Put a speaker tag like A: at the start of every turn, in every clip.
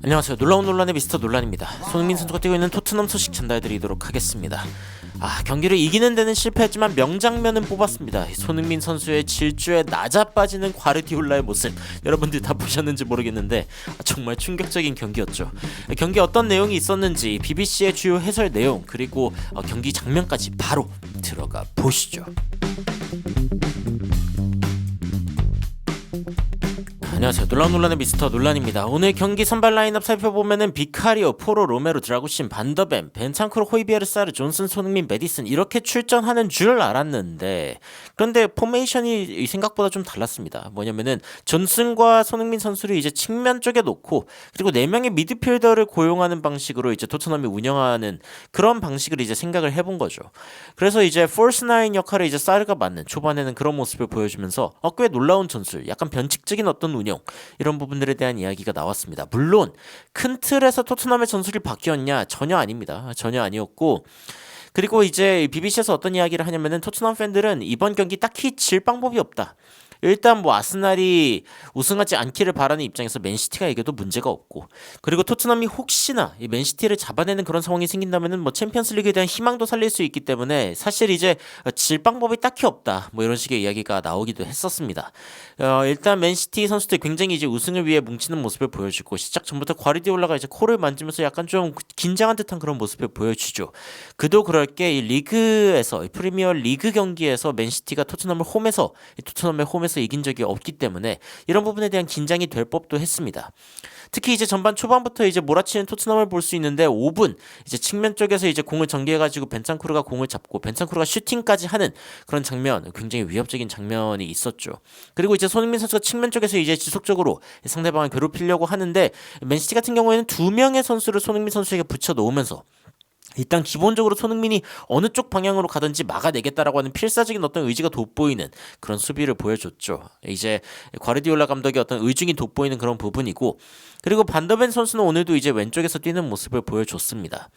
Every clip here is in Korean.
A: 안녕하세요. 놀라운 논란의 미스터 논란입니다. 손흥민 선수가 뛰고 있는 토트넘 소식 전달해드리도록 하겠습니다. 경기를 이기는 데는 실패했지만 명장면은 뽑았습니다. 손흥민 선수의 질주에 낮아빠지는 과르디올라의 모습, 여러분들 다 보셨는지 모르겠는데 정말 충격적인 경기였죠. 경기 어떤 내용이 있었는지 BBC의 주요 해설 내용 그리고 경기 장면까지 바로 들어가 보시죠. 안녕하세요. 놀라운 논란의 미스터 논란입니다. 오늘 경기 선발 라인업 살펴보면은 비카리오, 포로, 로메로, 드라구신, 반더벤, 벤창크로, 호이비에르, 사르, 존슨, 손흥민, 메디슨 이렇게 출전하는 줄 알았는데 그런데 포메이션이 생각보다 좀 달랐습니다. 뭐냐면은 존슨과 손흥민 선수를 이제 측면 쪽에 놓고 그리고 4명의 미드필더를 고용하는 방식으로 이제 토트넘이 운영하는 그런 방식을 이제 생각을 해본 거죠. 그래서 이제 폴스 나인 역할을 이제 사르가 맡는 초반에는 그런 모습을 보여주면서 꽤 놀라운 전술, 약간 변칙적인 어떤 운영 이런 부분들에 대한 이야기가 나왔습니다. 물론 큰 틀에서 토트넘의 전술이 바뀌었냐? 전혀 아닙니다. 전혀 아니었고 그리고 이제 BBC에서 어떤 이야기를 하냐면은 토트넘 팬들은 이번 경기 딱히 질 방법이 없다. 일단 아스날이 우승하지 않기를 바라는 입장에서 맨시티가 이겨도 문제가 없고 그리고 토트넘이 혹시나 이 맨시티를 잡아내는 그런 상황이 생긴다면은 챔피언스리그에 대한 희망도 살릴 수 있기 때문에 사실 이제 질 방법이 딱히 없다 이런 식의 이야기가 나오기도 했었습니다. 일단 맨시티 선수들 굉장히 이제 우승을 위해 뭉치는 모습을 보여주고 시작 전부터 과르디올라가 이제 코를 만지면서 약간 좀 긴장한 듯한 그런 모습을 보여주죠. 그도 그럴 게 이 리그에서 이 프리미어 리그 경기에서 맨시티가 토트넘의 홈에서 이긴 적이 없기 때문에 이런 부분에 대한 긴장이 될 법도 했습니다. 특히 이제 전반 초반부터 이제 몰아치는 토트넘을 볼 수 있는데 5분 이제 측면 쪽에서 이제 공을 전개해가지고 벤탄쿠르가 공을 잡고 벤탄쿠르가 슈팅까지 하는 그런 장면, 굉장히 위협적인 장면이 있었죠. 그리고 이제 손흥민 선수가 측면 쪽에서 이제 지속적으로 상대방을 괴롭히려고 하는데 맨시티 같은 경우에는 2명의 선수를 손흥민 선수에게 붙여 놓으면서 일단 기본적으로 손흥민이 어느 쪽 방향으로 가든지 막아내겠다라고 하는 필사적인 어떤 의지가 돋보이는 그런 수비를 보여줬죠. 이제 과르디올라 감독의 어떤 의중이 돋보이는 그런 부분이고 그리고 반더벤 선수는 오늘도 이제 왼쪽에서 뛰는 모습을 보여줬습니다.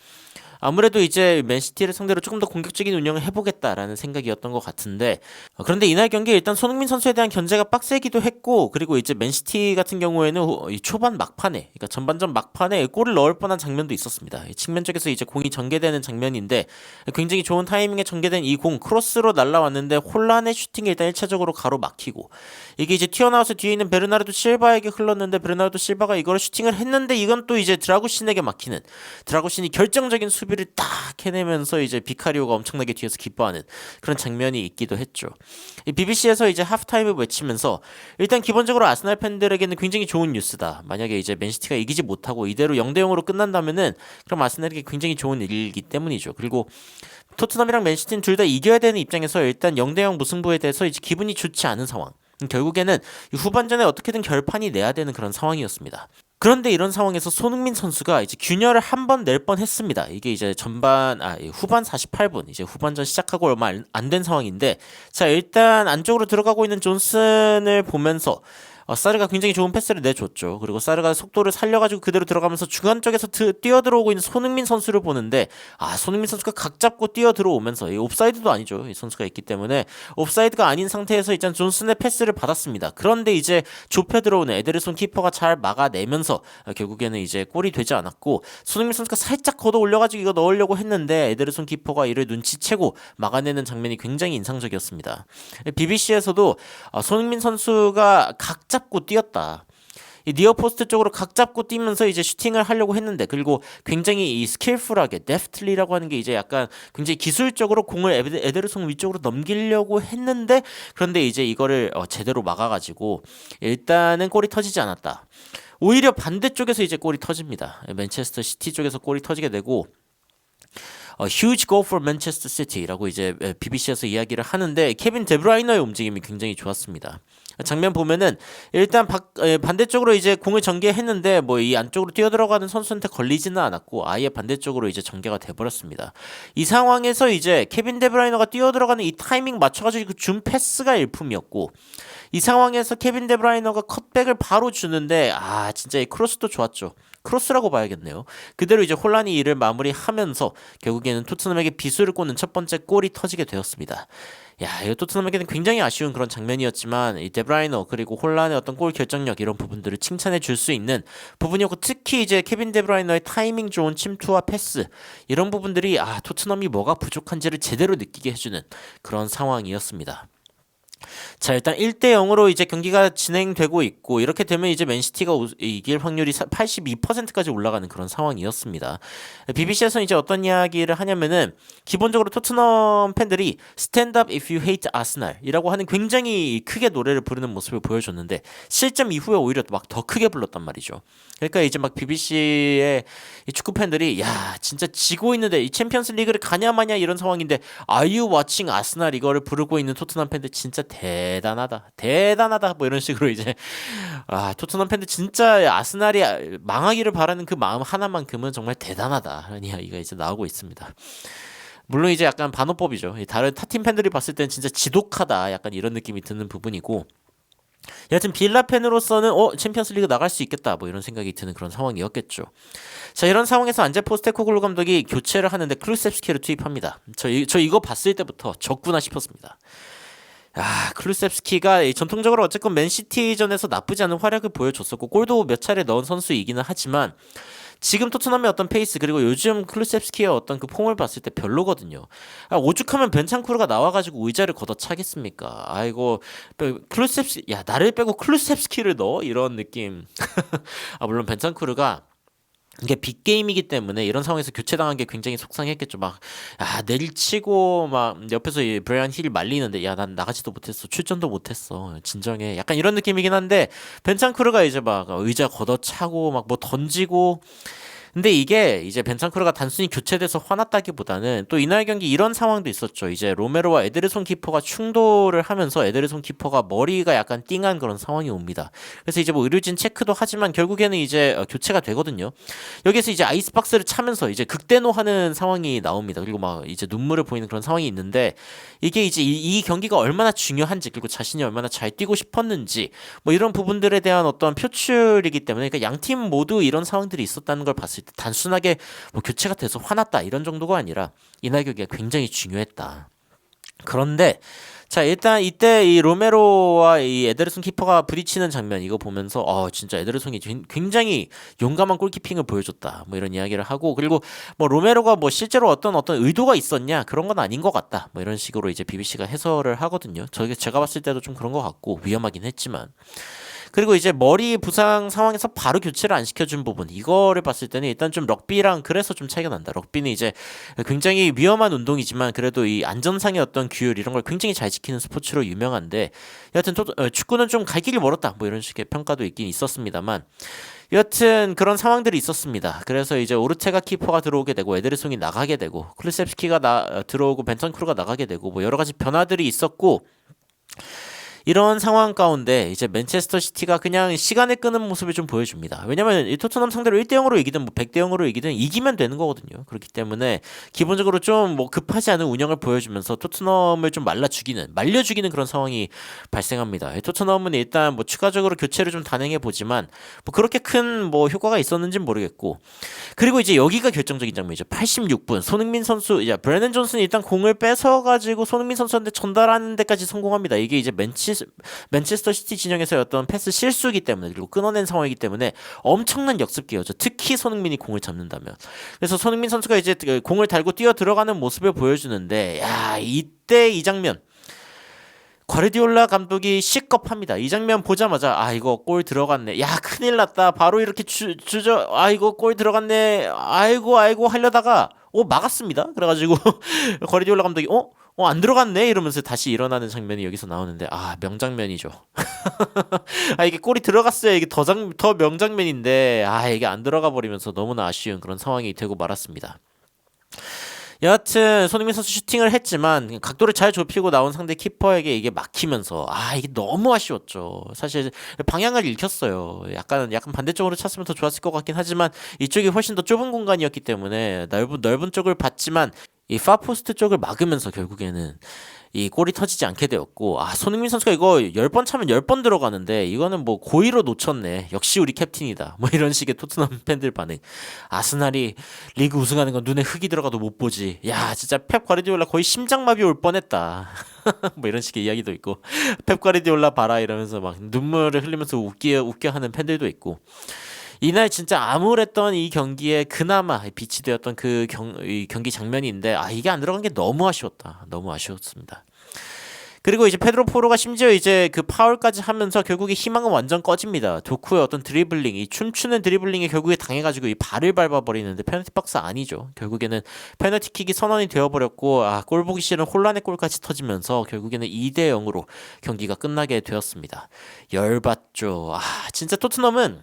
A: 아무래도 이제 맨시티를 상대로 조금 더 공격적인 운영을 해보겠다라는 생각이었던 것 같은데 그런데 이날 경기에 일단 손흥민 선수에 대한 견제가 빡세기도 했고 그리고 이제 맨시티 같은 경우에는 이 초반 막판에 그러니까 전반전 막판에 골을 넣을 뻔한 장면도 있었습니다. 측면 쪽에서 이제 공이 전개되는 장면인데 굉장히 좋은 타이밍에 전개된 이 공 크로스로 날라왔는데 혼란의 슈팅이 일단 1차적으로 가로막히고 이게 이제 튀어나와서 뒤에 있는 베르나르도 실바에게 흘렀는데 베르나르도 실바가 이거를 슈팅을 했는데 이건 또 이제 드라구신에게 막히는 드라구신이 결정적인 수비를 딱 해내면서 이제 비카리오가 엄청나게 뒤에서 기뻐하는 그런 장면이 있기도 했죠. BBC에서 이제 하프타임을 외치면서 일단 기본적으로 아스날 팬들에게는 굉장히 좋은 뉴스다. 만약에 이제 맨시티가 이기지 못하고 이대로 0대0으로 끝난다면은 그럼 아스날에게 굉장히 좋은 일이기 때문이죠. 그리고 토트넘이랑 맨시티는 둘 다 이겨야 되는 입장에서 일단 0대0 무승부에 대해서 이제 기분이 좋지 않은 상황. 결국에는 후반전에 어떻게든 결판이 내야 되는 그런 상황이었습니다. 그런데 이런 상황에서 손흥민 선수가 이제 균열을 한 번 낼 뻔 했습니다. 이게 이제 후반 48분, 이제 후반전 시작하고 얼마 안 된 상황인데, 자, 일단 안쪽으로 들어가고 있는 존슨을 보면서 사르가 굉장히 좋은 패스를 내줬죠. 그리고 사르가 속도를 살려가지고 그대로 들어가면서 중간 쪽에서 뛰어들어오고 있는 손흥민 선수를 보는데 손흥민 선수가 각 잡고 뛰어들어오면서 이 옵사이드도 아니죠. 이 선수가 있기 때문에 옵사이드가 아닌 상태에서 일단 존슨의 패스를 받았습니다. 그런데 이제 좁혀 들어오는 에데르손 키퍼가 잘 막아내면서 결국에는 이제 골이 되지 않았고 손흥민 선수가 살짝 걷어 올려가지고 이거 넣으려고 했는데 에데르손 키퍼가 이를 눈치채고 막아내는 장면이 굉장히 인상적이었습니다. BBC에서도 손흥민 선수가 각 잡고 뛰었다. 이 니어포스트 쪽으로 각 잡고 뛰면서 이제 슈팅을 하려고 했는데 그리고 굉장히 이 스킬풀하게 데프틀리라고 하는 게 이제 약간 굉장히 기술적으로 공을 에데르송 위쪽으로 넘기려고 했는데 그런데 이제 이거를 제대로 막아가지고 일단은 골이 터지지 않았다. 오히려 반대쪽에서 이제 골이 터집니다. 맨체스터 시티 쪽에서 골이 터지게 되고 huge goal for Manchester City라고 이제 BBC에서 이야기를 하는데 케빈 데브라이너의 움직임이 굉장히 좋았습니다. 장면 보면은 일단 반대쪽으로 이제 공을 전개했는데 이 안쪽으로 뛰어들어가는 선수한테 걸리지는 않았고 아예 반대쪽으로 이제 전개가 돼버렸습니다. 이 상황에서 이제 케빈 데브라이너가 뛰어들어가는 이 타이밍 맞춰가지고 준 패스가 일품이었고 이 상황에서 케빈 데브라이너가 컷백을 바로 주는데 진짜 이 크로스도 좋았죠. 크로스라고 봐야겠네요. 그대로 이제 혼란이 이를 마무리하면서 결국에는 토트넘에게 비수를 꽂는 첫 번째 골이 터지게 되었습니다. 야, 이거 토트넘에게는 굉장히 아쉬운 그런 장면이었지만 이 데브라이너 그리고 홀란의 어떤 골 결정력 이런 부분들을 칭찬해 줄 수 있는 부분이었고 특히 이제 케빈 데브라이너의 타이밍 좋은 침투와 패스 이런 부분들이 토트넘이 뭐가 부족한지를 제대로 느끼게 해주는 그런 상황이었습니다. 자, 일단 1대 0으로 이제 경기가 진행되고 있고 이렇게 되면 이제 맨시티가 이길 확률이 82%까지 올라가는 그런 상황이었습니다. BBC에서는 이제 어떤 이야기를 하냐면은 기본적으로 토트넘 팬들이 Stand up if you hate Arsenal이라고 하는 굉장히 크게 노래를 부르는 모습을 보여줬는데 실점 이후에 오히려 막 더 크게 불렀단 말이죠. 그러니까 이제 막 BBC의 축구 팬들이 야, 진짜 지고 있는데 이 챔피언스 리그를 가냐 마냐 이런 상황인데 Are you watching Arsenal 이거를 부르고 있는 토트넘 팬들 진짜 대단하다 대단하다 뭐 이런 식으로 이제 토트넘 팬들 진짜 아스날이 망하기를 바라는 그 마음 하나만큼은 정말 대단하다라는 이야기가 이제 나오고 있습니다. 물론 이제 약간 반어법이죠. 다른 타팀 팬들이 봤을 땐 진짜 지독하다 약간 이런 느낌이 드는 부분이고 여하튼 빌라 팬으로서는 챔피언스리그 나갈 수 있겠다 뭐 이런 생각이 드는 그런 상황이었겠죠. 자, 이런 상황에서 안제 포스테코글루 감독이 교체를 하는데 클루셉스키를 투입합니다. 저 이거 봤을 때부터 적구나 싶었습니다. 클루셉스키가 전통적으로 어쨌건 맨시티전에서 나쁘지 않은 활약을 보여줬었고 골도 몇 차례 넣은 선수이기는 하지만 지금 토트넘의 어떤 페이스 그리고 요즘 클루셉스키의 어떤 그 폼을 봤을 때 별로거든요. 오죽하면 벤찬쿠르가 나와가지고 의자를 걷어차겠습니까? 아이고 클루셉스 야 나를 빼고 클루셉스키를 넣어 이런 느낌. 물론 벤찬쿠르가 이게 빅게임이기 때문에 이런 상황에서 교체당한 게 굉장히 속상했겠죠. 내리치고 옆에서 이 브라이언 힐 말리는데 야 난 나가지도 못했어 출전도 못했어 진정해 약간 이런 느낌이긴 한데 벤찬크루가 이제 막 의자 걷어차고 막 뭐 던지고 근데 이게 이제 벤찬크루가 단순히 교체돼서 화났다기보다는 또 이날 경기 이런 상황도 있었죠. 이제 로메로와 에데르손 키퍼가 충돌을 하면서 에데르손 키퍼가 머리가 약간 띵한 그런 상황이 옵니다. 그래서 이제 뭐 의료진 체크도 하지만 결국에는 이제 교체가 되거든요. 여기서 이제 아이스박스를 차면서 이제 극대노하는 상황이 나옵니다. 그리고 막 이제 눈물을 보이는 그런 상황이 있는데 이게 이제 이 경기가 얼마나 중요한지 그리고 자신이 얼마나 잘 뛰고 싶었는지 뭐 이런 부분들에 대한 어떤 표출이기 때문에 그러니까 양팀 모두 이런 상황들이 있었다는 걸 봤을 때 단순하게 뭐 교체가 돼서 화났다 이런 정도가 아니라 이날 경기가 굉장히 중요했다. 그런데 자 일단 이때 이 로메로와 이 에데르손 키퍼가 부딪히는 장면 이거 보면서 진짜 에데르손이 굉장히 용감한 골키핑을 보여줬다 뭐 이런 이야기를 하고 그리고 뭐 로메로가 뭐 실제로 어떤 의도가 있었냐 그런 건 아닌 것 같다 뭐 이런 식으로 이제 BBC가 해설을 하거든요. 제가 봤을 때도 좀 그런 것 같고 위험하긴 했지만 그리고 이제 머리 부상 상황에서 바로 교체를 안 시켜준 부분 이거를 봤을 때는 일단 좀 럭비랑 그래서 좀 차이가 난다. 럭비는 이제 굉장히 위험한 운동이지만 그래도 이 안전상의 어떤 규율 이런 걸 굉장히 잘 지키는 스포츠로 유명한데 여하튼 축구는 좀 갈 길이 멀었다 뭐 이런 식의 평가도 있긴 있었습니다만 여튼 그런 상황들이 있었습니다. 그래서 이제 오르테가 키퍼가 들어오게 되고 에데르송이 나가게 되고 클루셉스키가 들어오고 벤턴크루가 나가게 되고 뭐 여러 가지 변화들이 있었고 이런 상황 가운데 이제 맨체스터 시티가 그냥 시간을 끄는 모습을 좀 보여줍니다. 왜냐면 이 토트넘 상대로 1대 0으로 이기든 뭐 100대 0으로 이기든 이기면 되는 거거든요. 그렇기 때문에 기본적으로 좀 뭐 급하지 않은 운영을 보여주면서 토트넘을 좀 말려죽이는 그런 상황이 발생합니다. 토트넘은 일단 뭐 추가적으로 교체를 좀 단행해 보지만 뭐 그렇게 큰 뭐 효과가 있었는지는 모르겠고 그리고 이제 여기가 결정적인 장면이죠. 86분 손흥민 선수 이제 브래넌 존슨이 일단 공을 뺏어가지고 손흥민 선수한테 전달하는 데까지 성공합니다. 이게 이제 맨체스터 시티 진영에서의 어떤 패스 실수이기 때문에 그리고 끊어낸 상황이기 때문에 엄청난 역습 기회죠. 특히 손흥민이 공을 잡는다면. 그래서 손흥민 선수가 이제 공을 달고 뛰어 들어가는 모습을 보여주는데 야 이때 이 장면 과르디올라 감독이 시겁합니다. 이 장면 보자마자 이거 골 들어갔네. 야 큰일 났다. 바로 이렇게 주저 이거 골 들어갔네. 아이고 하려다가 막았습니다. 그래가지고 과르디올라 감독이 안 들어갔네 이러면서 다시 일어나는 장면이 여기서 나오는데 명장면이죠. 이게 골이 들어갔어야 이게 더 명장면인데 이게 안 들어가 버리면서 너무나 아쉬운 그런 상황이 되고 말았습니다. 여하튼 손흥민 선수 슈팅을 했지만 각도를 잘 좁히고 나온 상대 키퍼에게 이게 막히면서 이게 너무 아쉬웠죠. 사실 방향을 읽혔어요. 약간 반대쪽으로 찼으면 더 좋았을 것 같긴 하지만 이쪽이 훨씬 더 좁은 공간이었기 때문에 넓은 쪽을 봤지만 이 파포스트 쪽을 막으면서 결국에는 이 골이 터지지 않게 되었고, 손흥민 선수가 이거 10번 차면 10번 들어가는데 이거는 뭐 고의로 놓쳤네. 역시 우리 캡틴이다. 뭐 이런 식의 토트넘 팬들 반응. 아스날이 리그 우승하는 건 눈에 흙이 들어가도 못 보지. 야, 진짜 펩 과르디올라 거의 심장마비 올 뻔했다. 뭐 이런 식의 이야기도 있고, 펩 과르디올라 봐라 이러면서 막 눈물을 흘리면서 웃겨 하는 팬들도 있고. 이날 진짜 암울했던 이 경기에 그나마 빛이 되었던 이 경기 장면인데, 이게 안 들어간 게 너무 아쉬웠다. 너무 아쉬웠습니다. 그리고 이제 페드로 포로가 심지어 이제 그 파울까지 하면서 결국에 희망은 완전 꺼집니다. 도쿠의 어떤 드리블링, 이 춤추는 드리블링에 결국에 당해가지고 이 발을 밟아버리는데 페널티 박스 아니죠. 결국에는 페널티킥이 선언이 되어버렸고, 골 보기 싫은 혼란의 골까지 터지면서 결국에는 2대 0으로 경기가 끝나게 되었습니다. 열받죠. 진짜 토트넘은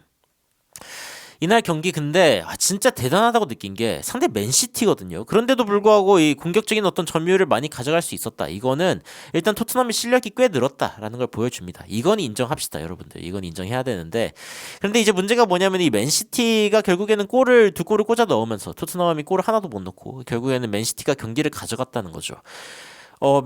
A: 이날 경기 근데 진짜 대단하다고 느낀 게 상대 맨시티거든요. 그런데도 불구하고 이 공격적인 어떤 점유율을 많이 가져갈 수 있었다. 이거는 일단 토트넘의 실력이 꽤 늘었다라는 걸 보여줍니다. 이건 인정합시다, 여러분들. 이건 인정해야 되는데, 그런데 이제 문제가 뭐냐면 이 맨시티가 결국에는 두 골을 꽂아 넣으면서 토트넘이 골을 하나도 못 넣고 결국에는 맨시티가 경기를 가져갔다는 거죠.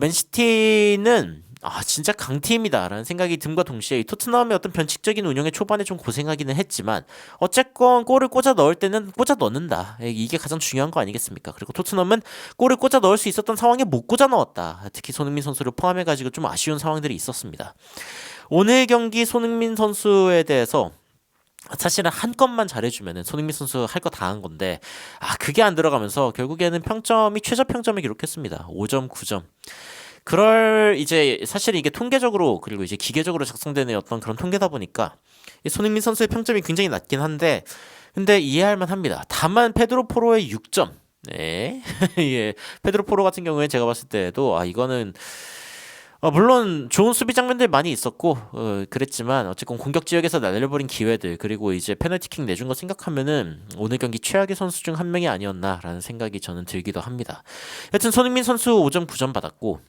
A: 맨시티는 진짜 강팀이다라는 생각이 듦과 동시에 이 토트넘의 어떤 변칙적인 운영에 초반에 좀 고생하기는 했지만 어쨌건 골을 꽂아 넣을 때는 꽂아 넣는다. 이게 가장 중요한 거 아니겠습니까? 그리고 토트넘은 골을 꽂아 넣을 수 있었던 상황에 못 꽂아 넣었다. 특히 손흥민 선수를 포함해가지고 좀 아쉬운 상황들이 있었습니다. 오늘 경기 손흥민 선수에 대해서 사실은 한 건만 잘해주면은 손흥민 선수 할 거 다 한 건데 그게 안 들어가면서 결국에는 평점이 최저 평점을 기록했습니다. 5.9점. 이제 사실 이게 통계적으로 그리고 이제 기계적으로 작성되는 어떤 그런 통계다 보니까 이 손흥민 선수의 평점이 굉장히 낮긴 한데 근데 이해할 만합니다. 다만 페드로 포로의 6점. 네. 예. 페드로 포로 같은 경우에 제가 봤을 때도 이거는 물론 좋은 수비 장면들 많이 있었고 그랬지만 어쨌건 공격 지역에서 날려버린 기회들 그리고 이제 페널티킥 내준 거 생각하면은 오늘 경기 최악의 선수 중 한 명이 아니었나라는 생각이 저는 들기도 합니다. 여튼 손흥민 선수 5.9점 받았고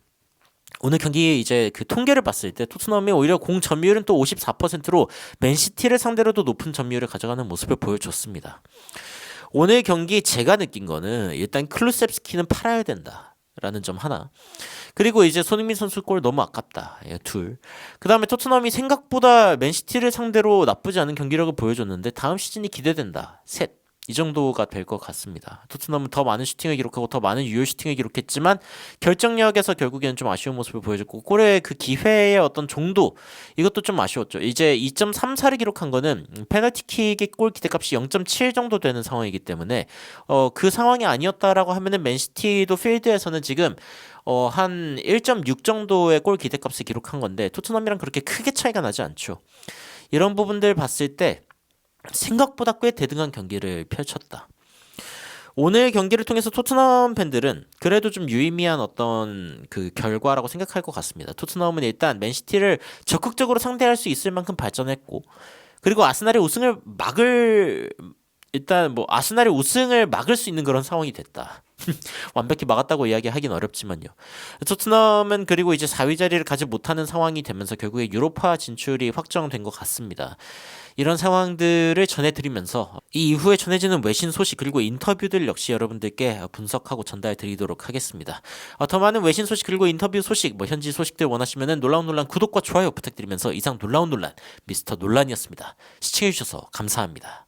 A: 오늘 경기 이제 그 통계를 봤을 때 토트넘이 오히려 공 점유율은 또 54%로 맨시티를 상대로도 높은 점유율을 가져가는 모습을 보여줬습니다. 오늘 경기 제가 느낀 거는 일단 클루셉스키는 팔아야 된다라는 점 하나. 그리고 이제 손흥민 선수 골 너무 아깝다. 둘. 그 다음에 토트넘이 생각보다 맨시티를 상대로 나쁘지 않은 경기력을 보여줬는데 다음 시즌이 기대된다. 셋. 이 정도가 될 것 같습니다. 토트넘은 더 많은 슈팅을 기록하고 더 많은 유효 슈팅을 기록했지만 결정력에서 결국에는 좀 아쉬운 모습을 보여줬고 골의 그 기회의 어떤 정도 이것도 좀 아쉬웠죠. 이제 2.34를 기록한 거는 페널티킥의 골 기대값이 0.7 정도 되는 상황이기 때문에 그 상황이 아니었다라고 하면은 맨시티도 필드에서는 지금 한 1.6 정도의 골 기대값을 기록한 건데 토트넘이랑 그렇게 크게 차이가 나지 않죠. 이런 부분들 봤을 때 생각보다 꽤 대등한 경기를 펼쳤다. 오늘 경기를 통해서 토트넘 팬들은 그래도 좀 유의미한 어떤 그 결과라고 생각할 것 같습니다. 토트넘은 일단 맨시티를 적극적으로 상대할 수 있을 만큼 발전했고 그리고 아스날의 우승을 막을 수 있는 그런 상황이 됐다. 완벽히 막았다고 이야기하긴 어렵지만요. 토트넘은 그리고 이제 4위 자리를 가지 못하는 상황이 되면서 결국에 유로파 진출이 확정된 것 같습니다. 이런 상황들을 전해드리면서 이 이후에 전해지는 외신 소식 그리고 인터뷰들 역시 여러분들께 분석하고 전달드리도록 하겠습니다. 더 많은 외신 소식 그리고 인터뷰 소식 현지 소식들 원하시면 놀라운 논란 구독과 좋아요 부탁드리면서 이상 놀라운 논란 미스터 논란이었습니다. 시청해주셔서 감사합니다.